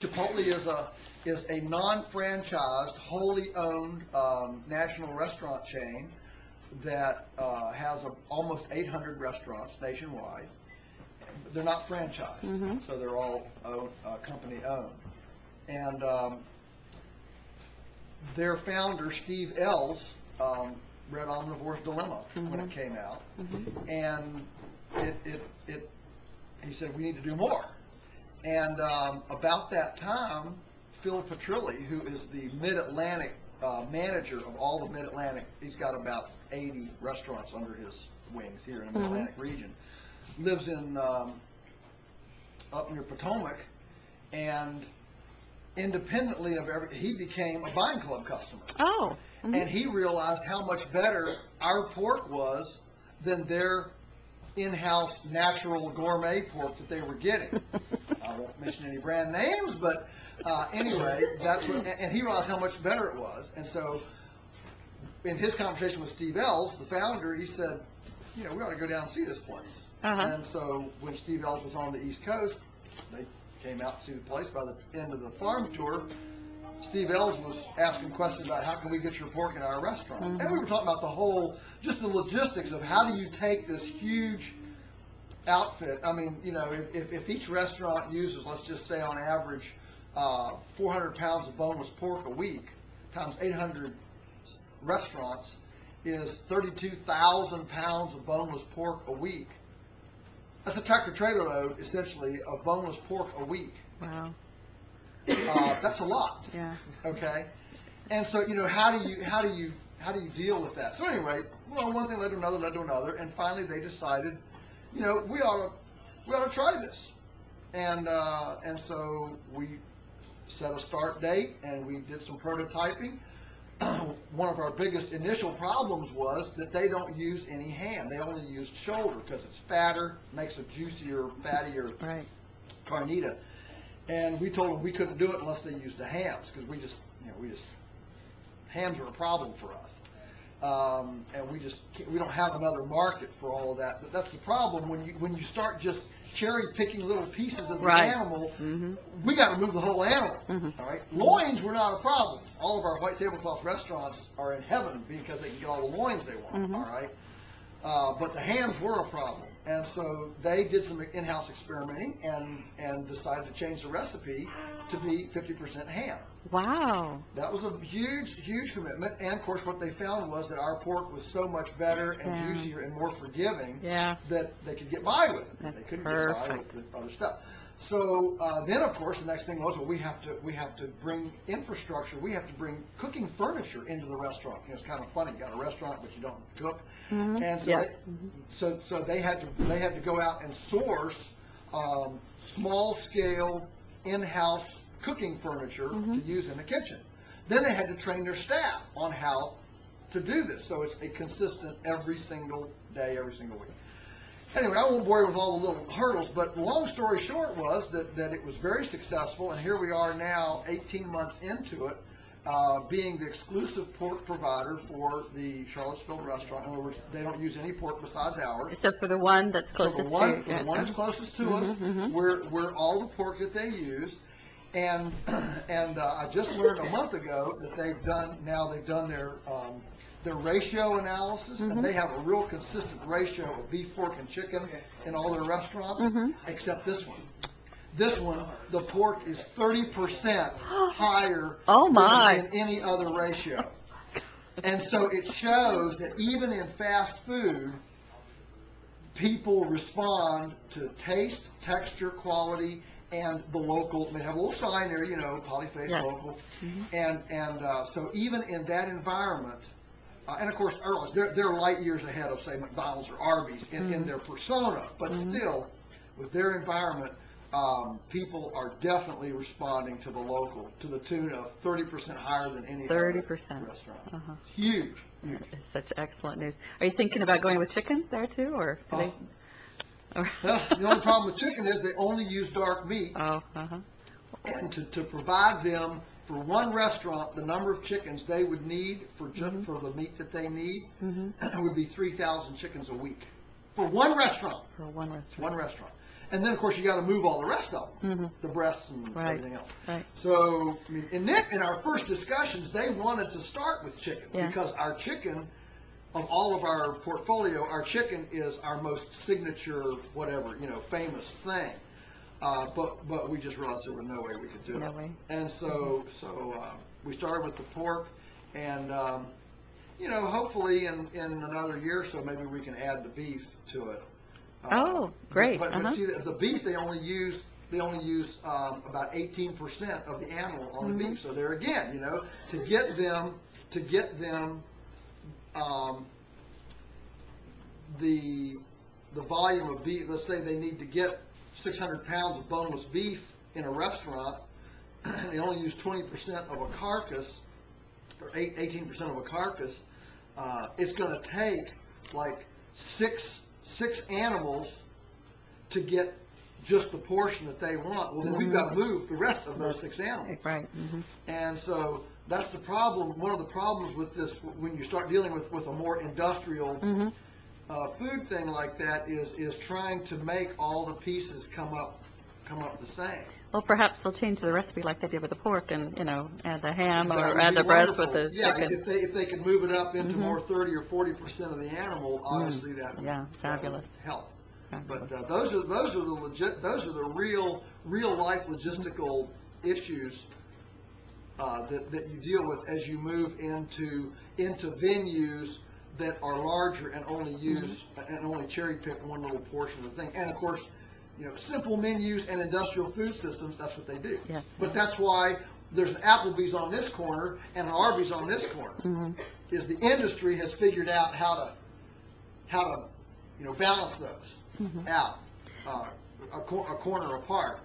Chipotle is a non-franchised, wholly owned national restaurant chain that has almost 800 restaurants nationwide. They're not franchised, so they're all company owned. And their founder, Steve Ells, read Omnivore's Dilemma when it came out, and he said, we need to do more. And about that time, Phil Petrilli, who is the Mid-Atlantic manager of all the Mid-Atlantic, he's got about 80 restaurants under his wings here in the Mid-Atlantic region, lives in up near Potomac, and independently of he became a buying club customer. Oh. And he realized how much better our pork was than their in-house natural gourmet pork that they were getting. I won't mention any brand names, but anyway, that's what, and he realized how much better it was. And so in his conversation with Steve Ells, the founder, he said, we ought to go down and see this place. And so when Steve Ells was on the East Coast, they came out to see the place. By the end of the farm tour, Steve Ells was asking questions about how can we get your pork in our restaurant. And we were talking about just the logistics of how do you take this huge outfit. I mean, if each restaurant uses, let's just say on average, 400 pounds of boneless pork a week times 800 restaurants is 32,000 pounds of boneless pork a week. That's a tractor trailer load, essentially, of boneless pork a week. Wow. That's a lot. Yeah. Okay. And so, how do you deal with that? So anyway, one thing led to another, and finally they decided, we ought to try this. And so we set a start date, and we did some prototyping. One of our biggest initial problems was that they don't use any ham. They only use shoulder because it's fatter, makes a juicier, fattier carnita. And we told them we couldn't do it unless they used the hams, because hams are a problem for us. And we don't have another market for all of that. But that's the problem when you start just cherry picking little pieces of the animal. We got to remove the whole animal. All right, loins were not a problem. All of our white tablecloth restaurants are in heaven because they can get all the loins they want. All right, but the hams were a problem, and so they did some in-house experimenting and decided to change the recipe to be 50% ham. Wow. That was a huge commitment, and of course what they found was that our pork was so much better and juicier and more forgiving that they could get by with it. They couldn't get by with the other stuff. So then of course the next thing was, we have to bring infrastructure. We have to bring cooking furniture into the restaurant. It's kind of funny. You got a restaurant but you don't cook, and so so they had to go out and source small scale in-house cooking furniture to use in the kitchen. Then they had to train their staff on how to do this, so it's a consistent every single day, every single week. Anyway, I won't bore you with all the little hurdles, but long story short was that it was very successful, and here we are now 18 months into it, being the exclusive pork provider for the Charlottesville restaurant. In other words, they don't use any pork besides ours. Except for the one that's closest to you. The one that's closest to us, we're all the pork that they use. And I just learned a month ago that they've done their ratio analysis, and they have a real consistent ratio of beef, pork, and chicken in all their restaurants, except this one. This one, the pork is 30% higher than any other ratio. And so it shows that even in fast food, people respond to taste, texture, quality, and the local. They have a little sign there, Polyface local. And so even in that environment, and of course, they're light years ahead of, say, McDonald's or Arby's in their persona, but still, with their environment, people are definitely responding to the local to the tune of 30% higher than any other restaurant. Huge. It's such excellent news. Are you thinking about going with chicken there too, or? The only problem with chicken is they only use dark meat. And to provide them for one restaurant, the number of chickens they would need for the meat that they need would be 3,000 chickens a week for one restaurant. For one restaurant. And then, of course, you got to move all the rest of them, Mm-hmm. the breasts and Right. everything else. Right. So, I mean, in our first discussions, they wanted to start with chicken Yeah. because our chicken, of all of our portfolio, our chicken is our most signature, whatever, famous thing. But we just realized there was no way we could do it. No way. And so we started with the pork, and hopefully in another year or so, maybe we can add the beef to it. Oh, great. But Uh-huh. see, the beef they only use about 18% of the animal on the Mm-hmm. beef. So there again, to get them the volume of beef. Let's say they need to get 600 pounds of boneless beef in a restaurant, and they only use 20% of a carcass, or 18% of a carcass. It's going to take like six animals to get just the portion that they want. Well, then we've got to move the rest of those 6 animals. Right. Mm-hmm. And so that's the problem. One of the problems with this, when you start dealing with a more industrial Mm-hmm. food thing like that, is trying to make all the pieces come up the same. Well, perhaps they'll change the recipe like they did with the pork and, add the ham That or would add be the breast with wonderful. the Yeah, chicken. if they could move it up into Mhm. more 30 or 40% of the animal, honestly, that Yeah, that would fabulous. help. Fabulous. But those are the real life logistical issues that you deal with as you move into venues that are larger and only use and only cherry pick one little portion of the thing. And of course, simple menus and industrial food systems, that's what they do. Yes. But that's why there's an Applebee's on this corner and an Arby's on this corner. Mm-hmm. Is the industry has figured out how to balance those Mhm. out a corner apart.